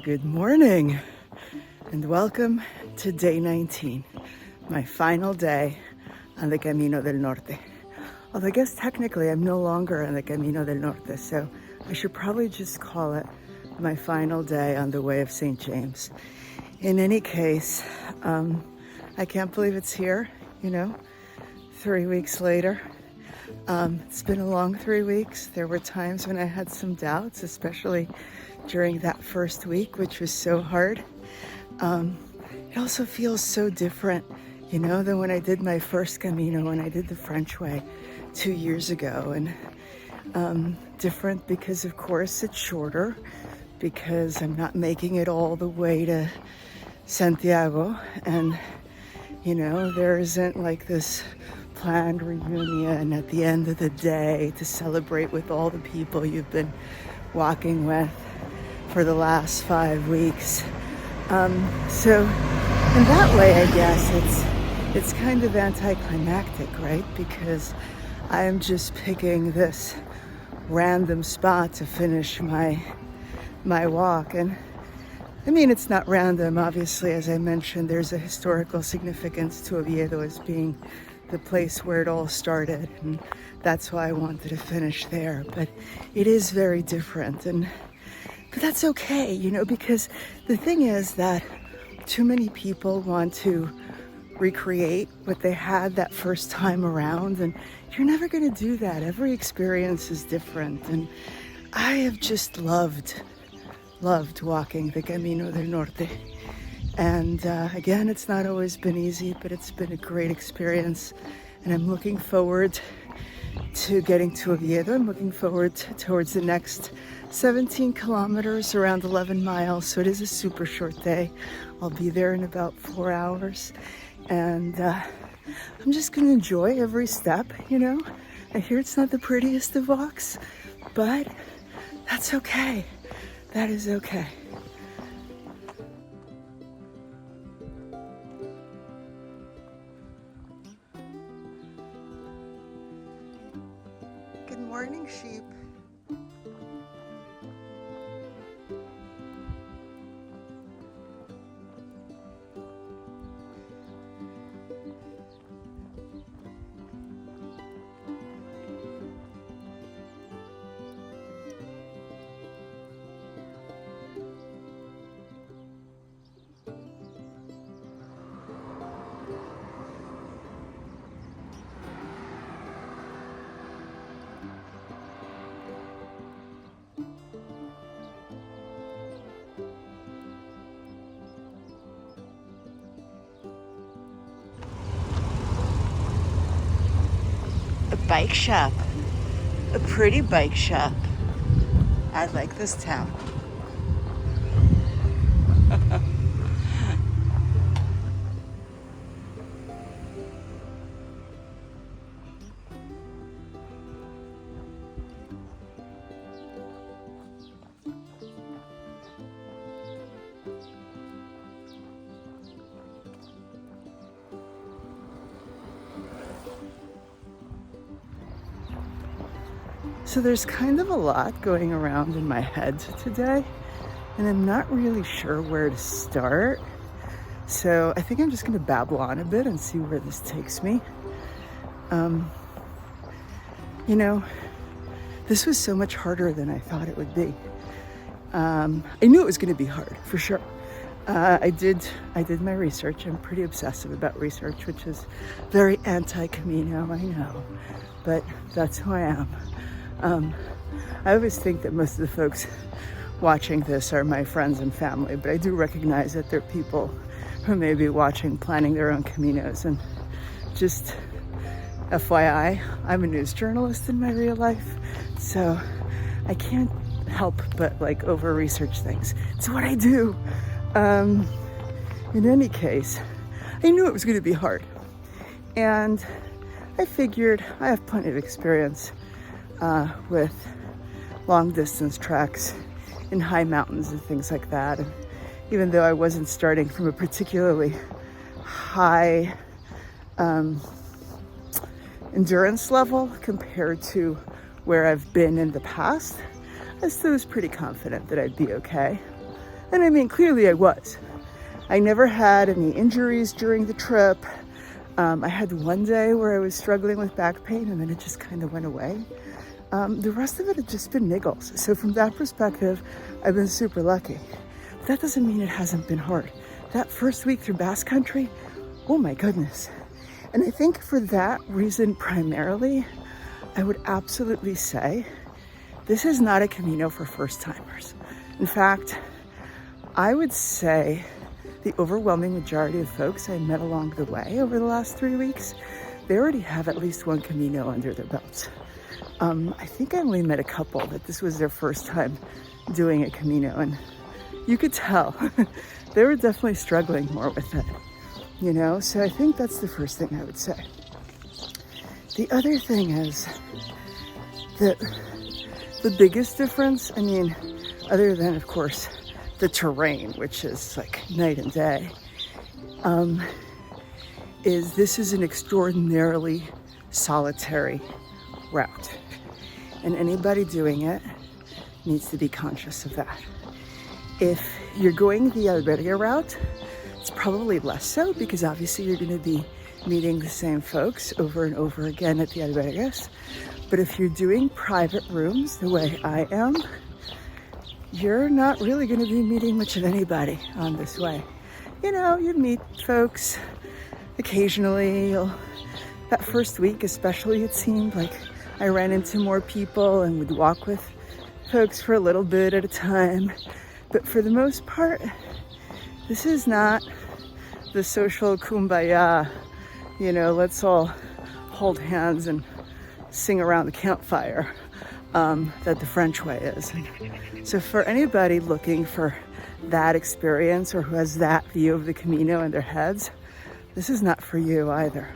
good morning and welcome to day 19, my final day on the Camino del Norte. Although I guess technically I'm no longer on the Camino del Norte, so I should probably just call it my final day on the Way of St. James. In any case, I can't believe it's here, 3 weeks later. It's been a long 3 weeks. There were times when I had some doubts, especially during that first week, which was so hard. It also feels so different, than when I did my first Camino, when I did the French way 2 years ago. And different because, of course, it's shorter, because I'm not making it all the way to Santiago. And, there isn't like this planned reunion at the end of the day to celebrate with all the people you've been walking with for the last 5 weeks. So in that way, I guess it's kind of anticlimactic, right? Because I am just picking this random spot to finish my walk. And I mean, it's not random. Obviously, as I mentioned, there's a historical significance to Oviedo as being the place where it all started, and that's why I wanted to finish there. But it is very different, but that's okay, because the thing is that too many people want to recreate what they had that first time around, and you're never going to do that. Every experience is different, and I have just loved walking the Camino del Norte. And again, it's not always been easy, but it's been a great experience. And I'm looking forward to getting to Oviedo. I'm looking forward towards the next 17 kilometers, around 11 miles. So it is a super short day. I'll be there in about 4 hours. And I'm just going to enjoy every step, I hear it's not the prettiest of walks, but that's okay. That is okay. Good morning, sheep. A bike shop, a pretty bike shop. I like this town. So there's kind of a lot going around in my head today, and I'm not really sure where to start. So I think I'm just going to babble on a bit and see where this takes me. This was so much harder than I thought it would be. I knew it was going to be hard, for sure. I did my research. I'm pretty obsessive about research, which is very anti-Camino, I know, but that's who I am. I always think that most of the folks watching this are my friends and family, but I do recognize that there are people who may be watching, planning their own Caminos. And just FYI, I'm a news journalist in my real life, so I can't help but over research things. It's what I do. In any case, I knew it was going to be hard, and I figured I have plenty of experience with long distance treks in high mountains and things like that. And even though I wasn't starting from a particularly high endurance level compared to where I've been in the past, I still was pretty confident that I'd be okay. And I mean, clearly I was. I never had any injuries during the trip. I had one day where I was struggling with back pain and then it just kind of went away. The rest of it had just been niggles. So from that perspective, I've been super lucky. But that doesn't mean it hasn't been hard. That first week through Basque Country, oh my goodness. And I think for that reason primarily, I would absolutely say this is not a Camino for first timers. In fact, I would say the overwhelming majority of folks I met along the way over the last 3 weeks, they already have at least one Camino under their belts. I think I only met a couple that this was their first time doing a Camino, and you could tell they were definitely struggling more with it, you know? So I think that's the first thing I would say. The other thing is that the biggest difference, I mean, other than, of course, the terrain, which is like night and day, is this is an extraordinarily solitary route. And anybody doing it needs to be conscious of that. If you're going the Albergue route, it's probably less so because obviously you're going to be meeting the same folks over and over again at the albergues. But if you're doing private rooms the way I am, you're not really going to be meeting much of anybody on this way. You know, you meet folks occasionally. That first week especially, it seemed like I ran into more people and would walk with folks for a little bit at a time. But for the most part, this is not the social kumbaya, you know, let's all hold hands and sing around the campfire that the French way is. So for anybody looking for that experience or who has that view of the Camino in their heads, this is not for you either.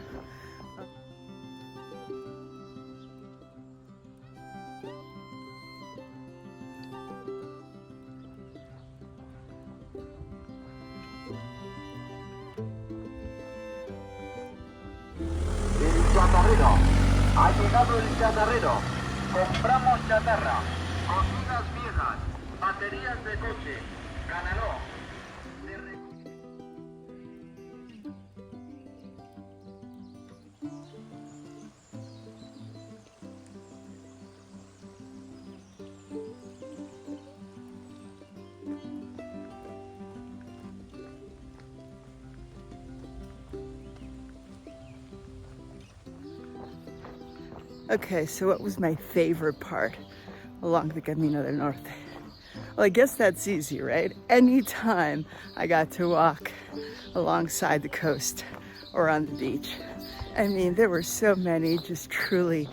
Ha llegado el chatarrero. Compramos chatarra, cocinas viejas, baterías de coche, canaló. Okay, so what was my favorite part along the Camino del Norte? Well, I guess that's easy, right? Anytime I got to walk alongside the coast or on the beach. I mean, there were so many just truly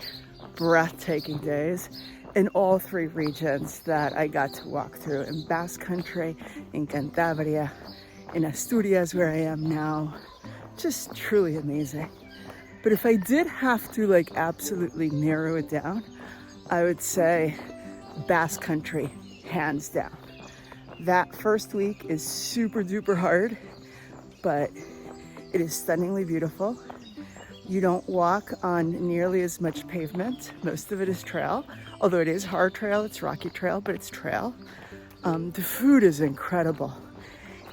breathtaking days in all three regions that I got to walk through. In Basque Country, in Cantabria, in Asturias, where I am now. Just truly amazing. But if I did have to like absolutely narrow it down, I would say Basque Country, hands down. That first week is super duper hard, but it is stunningly beautiful. You don't walk on nearly as much pavement. Most of it is trail, although it is hard trail, it's rocky trail, but it's trail. The food is incredible.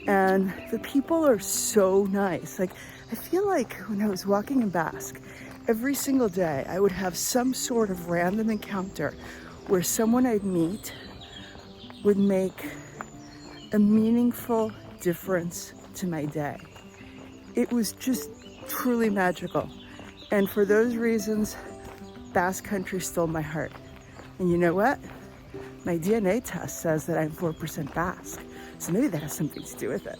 And the people are so nice. Like, I feel like when I was walking in Basque, every single day I would have some sort of random encounter where someone I'd meet would make a meaningful difference to my day. It was just truly magical. And for those reasons, Basque Country stole my heart. And you know what? My DNA test says that I'm 4% Basque. So maybe that has something to do with it.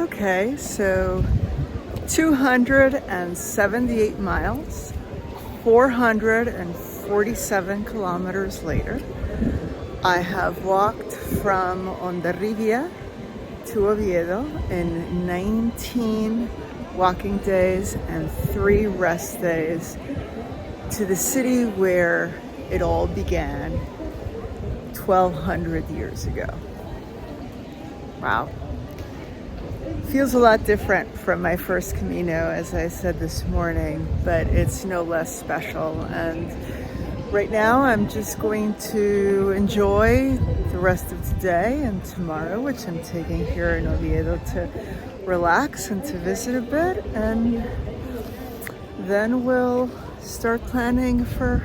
Okay, so 278 miles, 447 kilometers later, I have walked from Hondarribia to Oviedo in 19 walking days and 3 rest days to the city where it all began 1,200 years ago. Wow. Feels a lot different from my first Camino, as I said this morning, but it's no less special. And right now I'm just going to enjoy the rest of today and tomorrow, which I'm taking here in Oviedo to relax and to visit a bit. And then we'll start planning for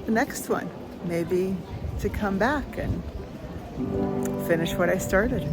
the next one, maybe to come back and finish what I started.